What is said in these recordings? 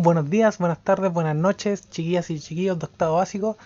Buenos días, buenas tardes, buenas noches, chiquillas y chiquillos de octavo básico.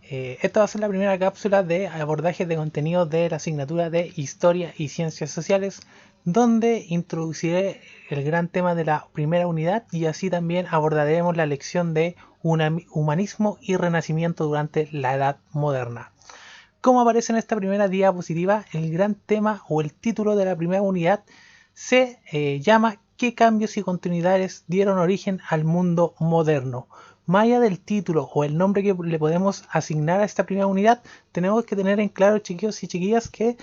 Esta va a ser la primera cápsula de abordaje de contenido de la asignatura de Historia y Ciencias Sociales, donde introduciré el gran tema de la primera unidad y así también abordaremos la lección de humanismo y renacimiento durante la Edad Moderna. Como aparece en esta primera diapositiva, el gran tema o el título de la primera unidad se llama ¿Qué cambios y continuidades dieron origen al mundo moderno? Más allá del título o el nombre que le podemos asignar a esta primera unidad, tenemos que tener en claro, chiquillos y chiquillas, que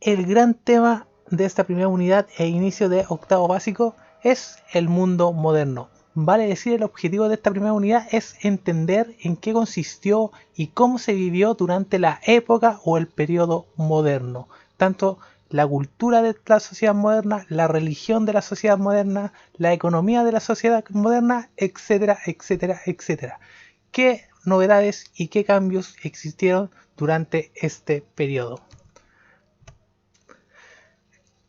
el gran tema de esta primera unidad e inicio de octavo básico es el mundo moderno. Vale decir, el objetivo de esta primera unidad es entender en qué consistió y cómo se vivió durante la época o el periodo moderno. Tanto la cultura de la sociedad moderna, la religión de la sociedad moderna, la economía de la sociedad moderna, etcétera, etcétera, etcétera. ¿Qué novedades y qué cambios existieron durante este periodo?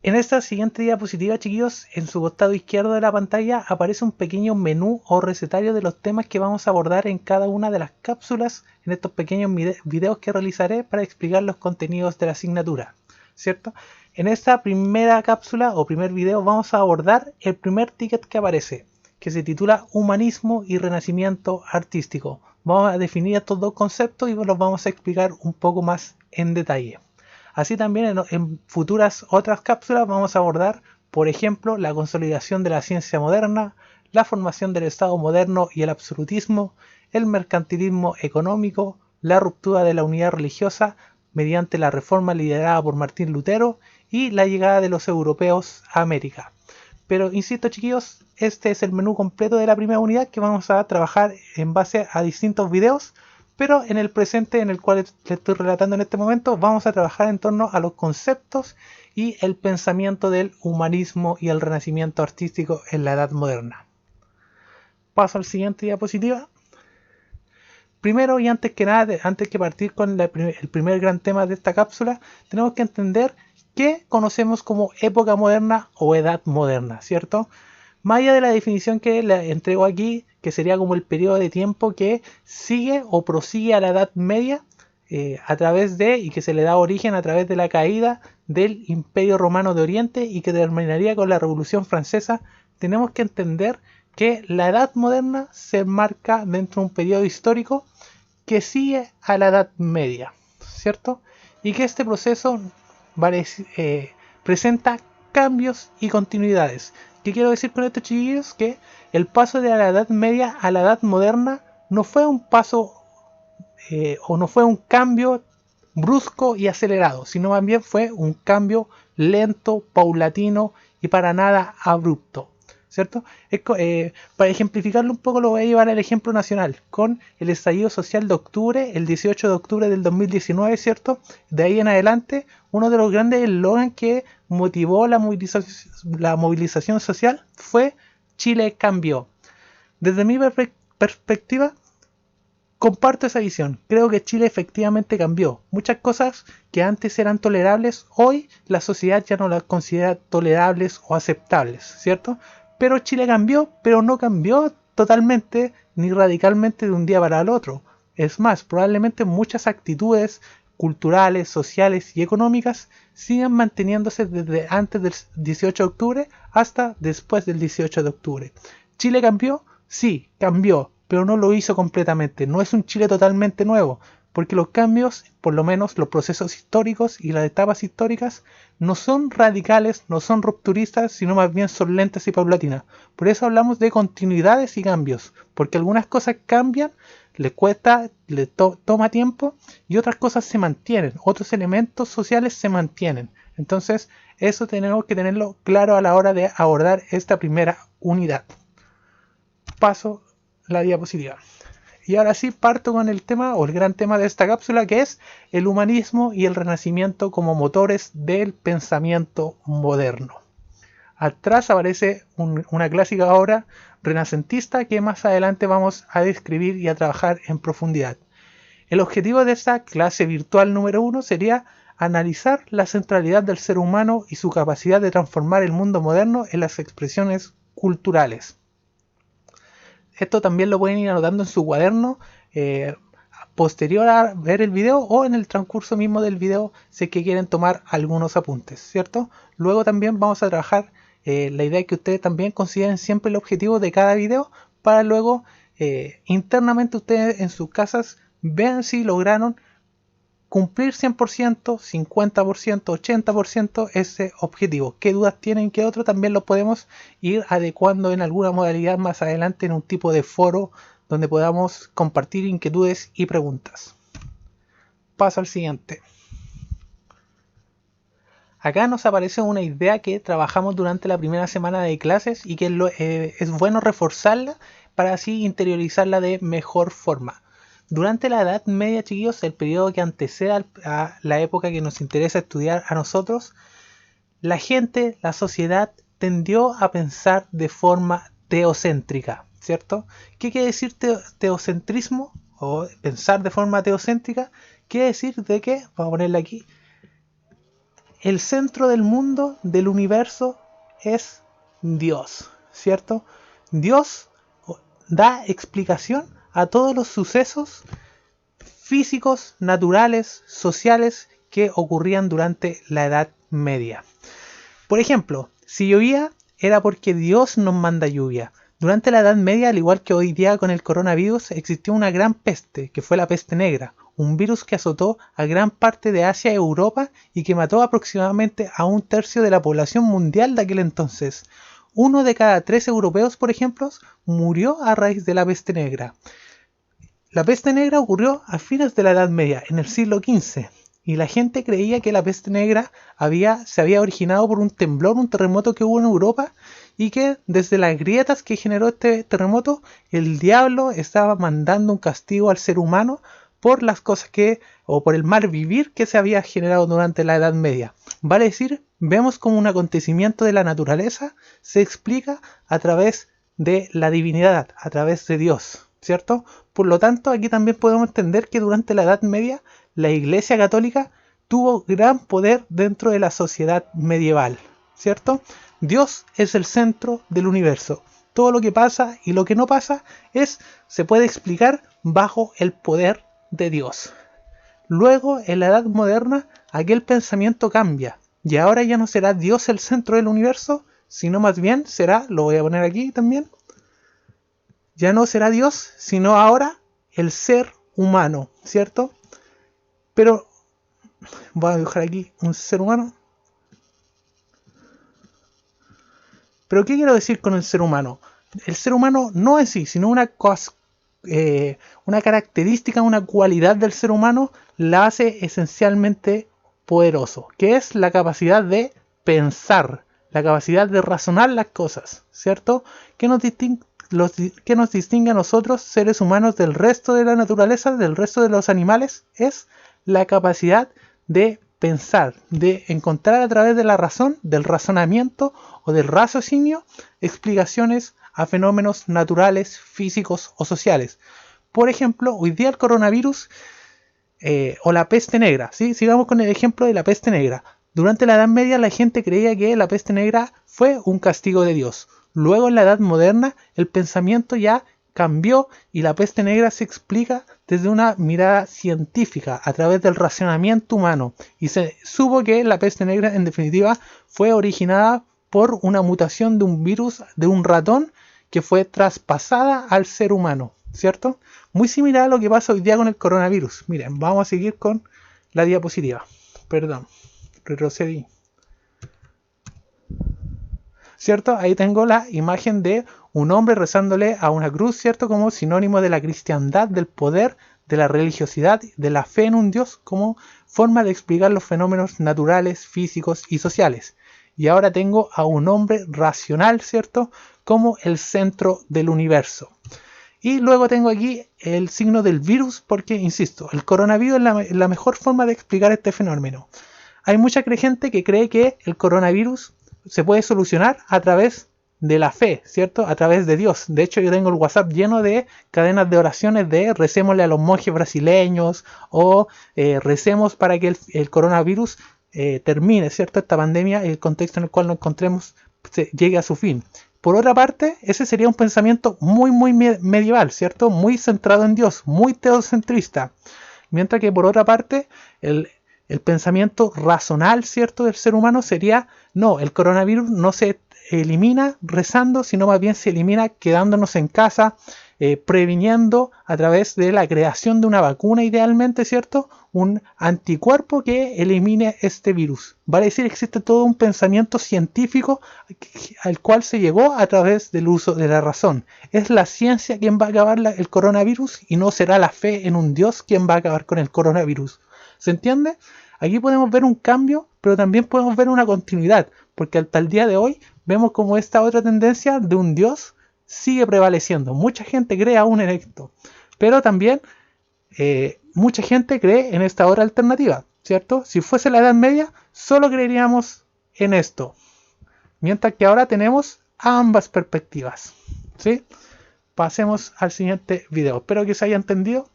En esta siguiente diapositiva, chiquillos, en su costado izquierdo de la pantalla aparece un pequeño menú o recetario de los temas que vamos a abordar en cada una de las cápsulas en estos pequeños videos que realizaré para explicar los contenidos de la asignatura, ¿cierto? En esta primera cápsula o primer video vamos a abordar el primer ticket que aparece, que se titula Humanismo y Renacimiento Artístico. Vamos a definir estos dos conceptos y los vamos a explicar un poco más en detalle. Así también en futuras otras cápsulas vamos a abordar, por ejemplo, la consolidación de la ciencia moderna, la formación del Estado moderno y el absolutismo, el mercantilismo económico, la ruptura de la unidad religiosa mediante la reforma liderada por Martín Lutero y la llegada de los europeos a América. Pero insisto, chiquillos, este es el menú completo de la primera unidad que vamos a trabajar en base a distintos videos. Pero en el presente, en el cual le estoy relatando en este momento, vamos a trabajar en torno a los conceptos y el pensamiento del humanismo y el renacimiento artístico en la Edad Moderna. Paso al siguiente diapositiva. Primero y antes que nada, antes que partir con el primer gran tema de esta cápsula, tenemos que entender qué conocemos como época moderna o edad moderna, ¿cierto? Más allá de la definición que le entrego aquí, que sería como el periodo de tiempo que sigue o prosigue a la Edad Media, a través de, y que se le da origen a través de la caída del Imperio Romano de Oriente y que terminaría con la Revolución Francesa, tenemos que entender que la Edad Moderna se enmarca dentro de un periodo histórico que sigue a la Edad Media, ¿cierto? Y que este proceso presenta cambios y continuidades. ¿Qué quiero decir con esto, chiquillos? Que el paso de la Edad Media a la Edad Moderna no fue un paso o no fue un cambio brusco y acelerado, sino más bien fue un cambio lento, paulatino y para nada abrupto, ¿cierto? Para ejemplificarlo un poco lo voy a llevar al ejemplo nacional, con el estallido social de octubre, el 18 de octubre del 2019, ¿cierto? De ahí en adelante, uno de los grandes eslogans que motivó la movilización social fue Chile cambió. Desde mi perspectiva, comparto esa visión. Creo que Chile efectivamente cambió. Muchas cosas que antes eran tolerables, hoy la sociedad ya no las considera tolerables o aceptables, ¿cierto? Pero Chile cambió, pero no cambió totalmente ni radicalmente de un día para el otro. Es más, probablemente muchas actitudes culturales, sociales y económicas sigan manteniéndose desde antes del 18 de octubre hasta después del 18 de octubre. ¿Chile cambió? Sí, cambió, pero no lo hizo completamente. No es un Chile totalmente nuevo, porque los cambios, por lo menos los procesos históricos y las etapas históricas, no son radicales, no son rupturistas, sino más bien son lentas y paulatinas. Por eso hablamos de continuidades y cambios, porque algunas cosas cambian, le cuesta, toma tiempo, y otras cosas se mantienen, otros elementos sociales se mantienen. Entonces, eso tenemos que tenerlo claro a la hora de abordar esta primera unidad. Paso la diapositiva. Y ahora sí parto con el tema o el gran tema de esta cápsula, que es el humanismo y el renacimiento como motores del pensamiento moderno. Atrás aparece una clásica obra renacentista que más adelante vamos a describir y a trabajar en profundidad. El objetivo de esta clase virtual número 1 sería analizar la centralidad del ser humano y su capacidad de transformar el mundo moderno en las expresiones culturales. Esto también lo pueden ir anotando en su cuaderno posterior a ver el video o en el transcurso mismo del video si es que quieren tomar algunos apuntes, ¿cierto? Luego también vamos a trabajar la idea es que ustedes también consideren siempre el objetivo de cada video para luego internamente ustedes en sus casas vean si lograron cumplir 100%, 50%, 80% ese objetivo. ¿Qué dudas tienen? ¿Qué otro? También lo podemos ir adecuando en alguna modalidad más adelante en un tipo de foro donde podamos compartir inquietudes y preguntas. Paso al siguiente. Acá nos aparece una idea que trabajamos durante la primera semana de clases y que es bueno reforzarla para así interiorizarla de mejor forma. Durante la Edad Media, chiquillos, el periodo que antecede a la época que nos interesa estudiar a nosotros, la gente, la sociedad, tendió a pensar de forma teocéntrica, ¿cierto? ¿Qué quiere decir teocentrismo? O pensar de forma teocéntrica. Quiere decir de que, vamos a ponerle aquí, el centro del mundo, del universo, es Dios, ¿cierto? Dios da explicación a todos los sucesos físicos, naturales, sociales que ocurrían durante la Edad Media. Por ejemplo, si llovía era porque Dios nos manda lluvia. Durante la Edad Media, al igual que hoy día con el coronavirus, existió una gran peste, que fue la peste negra, un virus que azotó a gran parte de Asia y Europa y que mató aproximadamente a 1/3 de la población mundial de aquel entonces. 1 de cada 3 europeos, por ejemplo, murió a raíz de la peste negra. La peste negra ocurrió a fines de la Edad Media, en el siglo XV, y la gente creía que la peste negra se había originado por un temblor, un terremoto que hubo en Europa, y que desde las grietas que generó este terremoto, el diablo estaba mandando un castigo al ser humano por las cosas o por el mal vivir que se había generado durante la Edad Media. Vale decir, vemos como un acontecimiento de la naturaleza se explica a través de la divinidad, a través de Dios, ¿cierto? Por lo tanto, aquí también podemos entender que durante la Edad Media la Iglesia Católica tuvo gran poder dentro de la sociedad medieval, ¿cierto? Dios es el centro del universo. Todo lo que pasa y lo que no pasa se puede explicar bajo el poder de Dios. Luego, en la Edad Moderna, aquel pensamiento cambia y ahora ya no será Dios el centro del universo, sino más bien será, lo voy a poner aquí también, ya no será Dios, sino ahora el ser humano, ¿cierto? Pero voy a dibujar aquí un ser humano. ¿Pero qué quiero decir con el ser humano? El ser humano no es sí, sino una característica, una cualidad del ser humano la hace esencialmente poderoso, que es la capacidad de pensar, la capacidad de razonar las cosas, ¿cierto? ¿Qué nos distingue a nosotros, seres humanos, del resto de la naturaleza, del resto de los animales? Es la capacidad de pensar, de encontrar a través de la razón, del razonamiento o del raciocinio, explicaciones a fenómenos naturales, físicos o sociales. Por ejemplo, hoy día el coronavirus o la peste negra, ¿sí? Sigamos con el ejemplo de la peste negra. Durante la Edad Media la gente creía que la peste negra fue un castigo de Dios. Luego en la Edad Moderna el pensamiento ya cambió y la peste negra se explica desde una mirada científica a través del racionamiento humano y se supo que la peste negra en definitiva fue originada por una mutación de un virus de un ratón que fue traspasada al ser humano, ¿cierto? Muy similar a lo que pasa hoy día con el coronavirus. Miren, vamos a seguir con la diapositiva. Perdón, retrocedí. ¿Cierto? Ahí tengo la imagen de un hombre rezándole a una cruz, ¿cierto? Como sinónimo de la cristiandad, del poder, de la religiosidad, de la fe en un Dios, como forma de explicar los fenómenos naturales, físicos y sociales. Y ahora tengo a un hombre racional, ¿cierto? Como el centro del universo. Y luego tengo aquí el signo del virus, porque, insisto, el coronavirus es la mejor forma de explicar este fenómeno. Hay mucha gente que cree que el coronavirus se puede solucionar a través de la fe, ¿cierto? A través de Dios. De hecho, yo tengo el WhatsApp lleno de cadenas de oraciones de recémosle a los monjes brasileños o recemos para que el coronavirus termine, ¿cierto? Esta pandemia, el contexto en el cual nos encontremos, llegue a su fin. Por otra parte, ese sería un pensamiento muy medieval, ¿cierto? Muy centrado en Dios, muy teocentrista. Mientras que por otra parte, el pensamiento racional, ¿cierto?, del ser humano sería, no, el coronavirus no se elimina rezando, sino más bien se elimina quedándonos en casa, previniendo a través de la creación de una vacuna idealmente, ¿cierto?, un anticuerpo que elimine este virus. Vale decir, existe todo un pensamiento científico al cual se llegó a través del uso de la razón. Es la ciencia quien va a acabar el coronavirus y no será la fe en un Dios quien va a acabar con el coronavirus. ¿Se entiende? Aquí podemos ver un cambio, pero también podemos ver una continuidad, porque hasta el día de hoy vemos como esta otra tendencia de un Dios sigue prevaleciendo. Mucha gente cree aún en esto, pero también mucha gente cree en esta otra alternativa, ¿cierto? Si fuese la Edad Media, solo creeríamos en esto, mientras que ahora tenemos ambas perspectivas, ¿sí? Pasemos al siguiente video. Espero que se haya entendido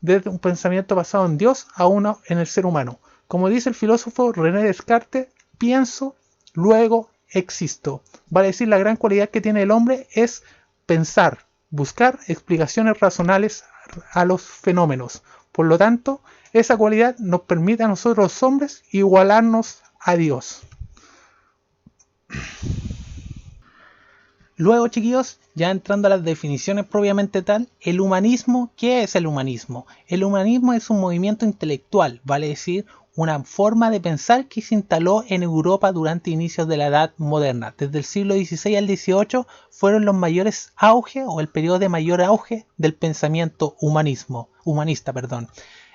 desde un pensamiento basado en Dios a uno en el ser humano. Como dice el filósofo René Descartes, pienso, luego existo. Vale decir, la gran cualidad que tiene el hombre es pensar, buscar explicaciones racionales a los fenómenos. Por lo tanto, esa cualidad nos permite a nosotros los hombres igualarnos a Dios. Luego, chiquillos, ya entrando a las definiciones propiamente tal, el humanismo, ¿qué es el humanismo? El humanismo es un movimiento intelectual, vale decir, una forma de pensar que se instaló en Europa durante inicios de la Edad Moderna. Desde el siglo XVI al XVIII fueron los mayores auge o el periodo de mayor auge del pensamiento humanista.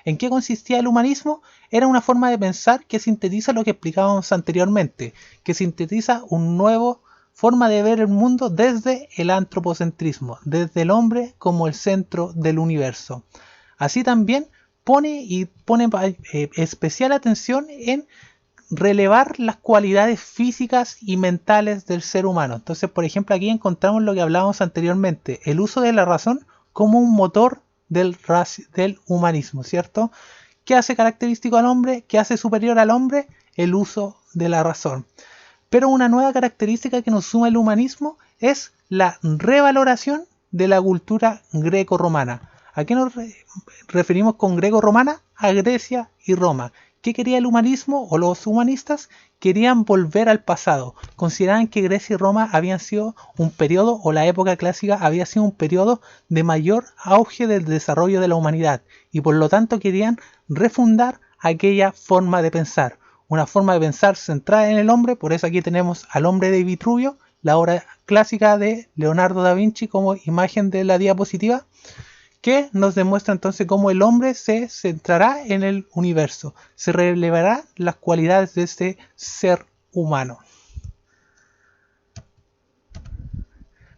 ¿En qué consistía el humanismo? Era una forma de pensar que sintetiza lo que explicábamos anteriormente, que sintetiza un nuevo forma de ver el mundo desde el antropocentrismo, desde el hombre como el centro del universo. Así también pone especial atención en relevar las cualidades físicas y mentales del ser humano. Entonces, por ejemplo, aquí encontramos lo que hablábamos anteriormente, el uso de la razón como un motor del humanismo, ¿cierto? ¿Qué hace característico al hombre? ¿Qué hace superior al hombre? El uso de la razón. Pero una nueva característica que nos suma el humanismo es la revaloración de la cultura greco-romana. ¿A qué nos referimos con greco-romana? A Grecia y Roma. ¿Qué quería el humanismo o los humanistas? Querían volver al pasado. Consideraban que Grecia y Roma habían sido un periodo, o la época clásica había sido un periodo de mayor auge del desarrollo de la humanidad, y por lo tanto querían refundar aquella forma de pensar. Una forma de pensar centrada en el hombre, por eso aquí tenemos al hombre de Vitruvio, la obra clásica de Leonardo da Vinci como imagen de la diapositiva, que nos demuestra entonces cómo el hombre se centrará en el universo, se relevará las cualidades de este ser humano.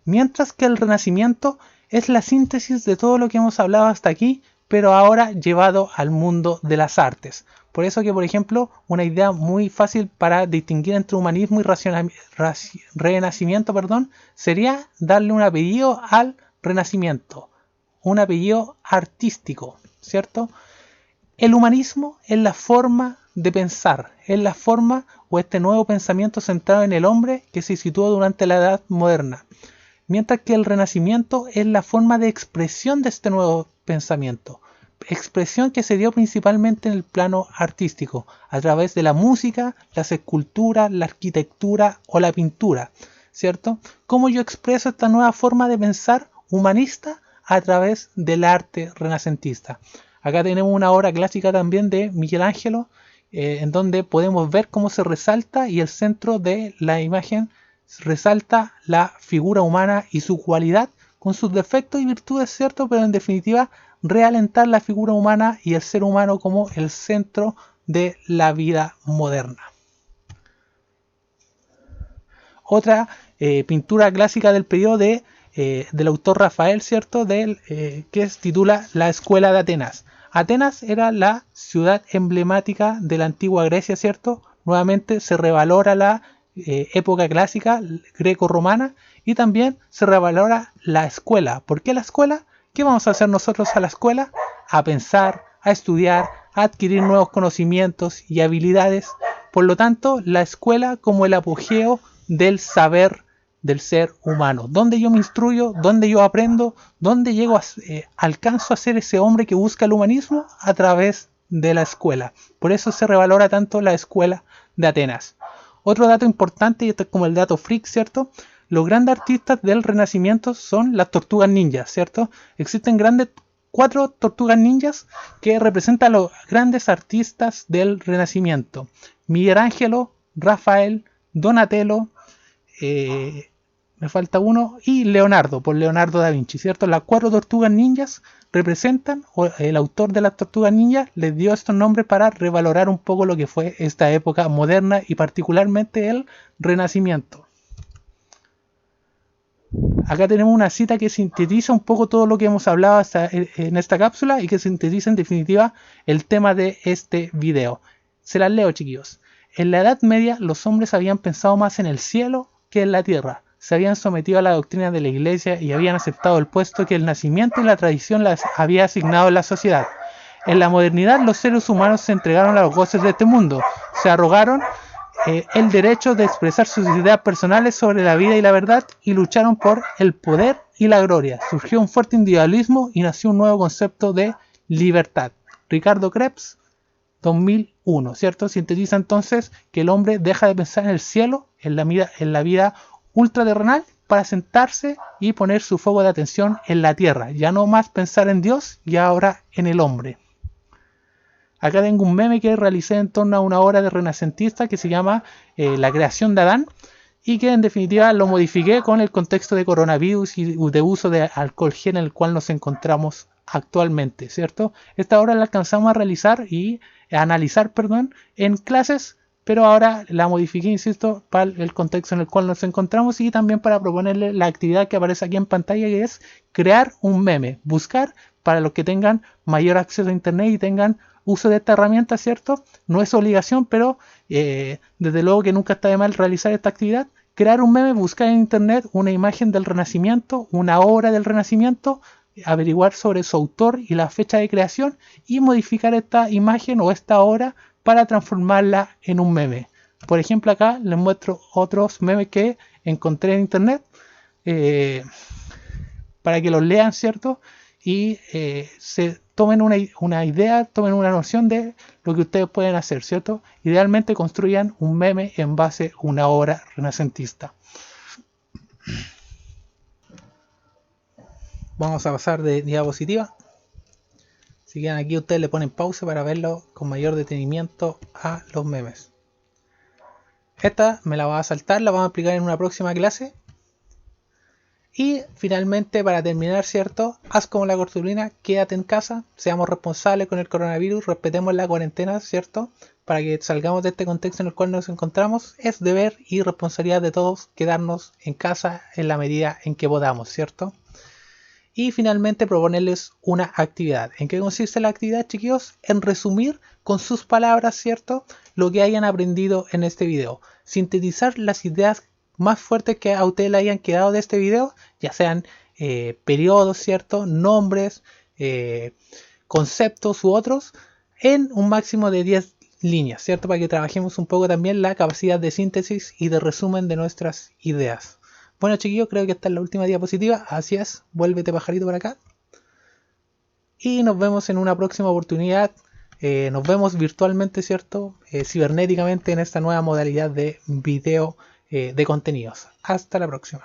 Mientras que el Renacimiento es la síntesis de todo lo que hemos hablado hasta aquí, pero ahora llevado al mundo de las artes. Por eso que, por ejemplo, una idea muy fácil para distinguir entre humanismo y renacimiento, sería darle un apellido al Renacimiento, un apellido artístico, ¿cierto? El humanismo es la forma de pensar, es la forma o este nuevo pensamiento centrado en el hombre que se situó durante la Edad Moderna. Mientras que el Renacimiento es la forma de expresión de este nuevo pensamiento. Expresión que se dio principalmente en el plano artístico, a través de la música, las esculturas, la arquitectura o la pintura, ¿cierto? ¿Cómo yo expreso esta nueva forma de pensar humanista? A través del arte renacentista. Acá tenemos una obra clásica también de Miguel Ángel, en donde podemos ver cómo se resalta y el centro de la imagen resalta la figura humana y su cualidad con sus defectos y virtudes, ¿cierto? Pero en definitiva realentar la figura humana y el ser humano como el centro de la vida moderna. Otra pintura clásica del periodo del autor Rafael, ¿cierto? Que se titula La Escuela de Atenas. Atenas era la ciudad emblemática de la antigua Grecia, ¿cierto? Nuevamente se revalora la época clásica greco-romana y también se revalora la escuela. ¿Por qué la escuela? ¿Qué vamos a hacer nosotros a la escuela? A pensar, a estudiar, a adquirir nuevos conocimientos y habilidades. Por lo tanto, la escuela como el apogeo del saber del ser humano, donde yo me instruyo, donde yo aprendo, donde llego alcanzo a ser ese hombre que busca el humanismo a través de la escuela. Por eso se revalora tanto la escuela de Atenas. Otro dato importante, y esto es como el dato freak, ¿cierto? Los grandes artistas del Renacimiento son las tortugas ninjas, ¿cierto? Existen 4 tortugas ninjas que representan a los grandes artistas del Renacimiento. Miguel Ángel, Rafael, Donatello, me falta uno, y Leonardo, por Leonardo da Vinci, ¿cierto? Las 4 tortugas ninjas representan, o el autor de las tortugas ninjas les dio estos nombres para revalorar un poco lo que fue esta época moderna y particularmente el Renacimiento. Acá tenemos una cita que sintetiza un poco todo lo que hemos hablado en esta cápsula y que sintetiza en definitiva el tema de este video. Se las leo, chiquillos. En la Edad Media los hombres habían pensado más en el cielo que en la tierra. Se habían sometido a la doctrina de la Iglesia y habían aceptado el puesto que el nacimiento y la tradición les había asignado en la sociedad. En la modernidad los seres humanos se entregaron a los goces de este mundo. Se arrogaron el derecho de expresar sus ideas personales sobre la vida y la verdad y lucharon por el poder y la gloria. Surgió un fuerte individualismo y nació un nuevo concepto de libertad. Ricardo Krebs, 2001, ¿cierto? Sintetiza entonces que el hombre deja de pensar en el cielo, en la vida ultraterrenal, para sentarse y poner su foco de atención en la tierra. Ya no más pensar en Dios y ahora en el hombre. Acá tengo un meme que realicé en torno a una obra de renacentista que se llama La creación de Adán y que en definitiva lo modifiqué con el contexto de coronavirus y de uso de alcohol gel en el cual nos encontramos actualmente, ¿cierto? Esta obra la alcanzamos a realizar y analizar, en clases, pero ahora la modifiqué, insisto, para el contexto en el cual nos encontramos y también para proponerle la actividad que aparece aquí en pantalla, que es crear un meme, buscar para los que tengan mayor acceso a internet y tengan uso de esta herramienta, ¿cierto? No es obligación, pero desde luego que nunca está de mal realizar esta actividad. Crear un meme, buscar en internet una imagen del Renacimiento, una obra del Renacimiento, averiguar sobre su autor y la fecha de creación y modificar esta imagen o esta obra para transformarla en un meme. Por ejemplo, acá les muestro otros memes que encontré en internet para que los lean, ¿cierto? Y se tomen una idea, tomen una noción de lo que ustedes pueden hacer, ¿cierto? Idealmente construyan un meme en base a una obra renacentista. Vamos a pasar de diapositiva. Si quieren, aquí ustedes le ponen pausa para verlo con mayor detenimiento a los memes. Esta me la voy a saltar, la vamos a aplicar en una próxima clase. Y finalmente, para terminar, ¿cierto? Haz como la cartulina, quédate en casa, seamos responsables con el coronavirus, respetemos la cuarentena, ¿cierto? Para que salgamos de este contexto en el cual nos encontramos, es deber y responsabilidad de todos quedarnos en casa en la medida en que podamos, ¿cierto? Y finalmente proponerles una actividad. ¿En qué consiste la actividad, chiquillos? En resumir con sus palabras, ¿cierto? Lo que hayan aprendido en este video. Sintetizar las ideas más fuertes que a ustedes le hayan quedado de este video, ya sean periodos, ¿cierto? Nombres, conceptos u otros, en un máximo de 10 líneas, ¿cierto? Para que trabajemos un poco también la capacidad de síntesis y de resumen de nuestras ideas. Bueno, chiquillos, creo que esta es la última diapositiva. Así es, vuélvete pajarito para acá. Y nos vemos en una próxima oportunidad. Nos vemos virtualmente, ¿cierto? Cibernéticamente en esta nueva modalidad de video de contenidos. Hasta la próxima.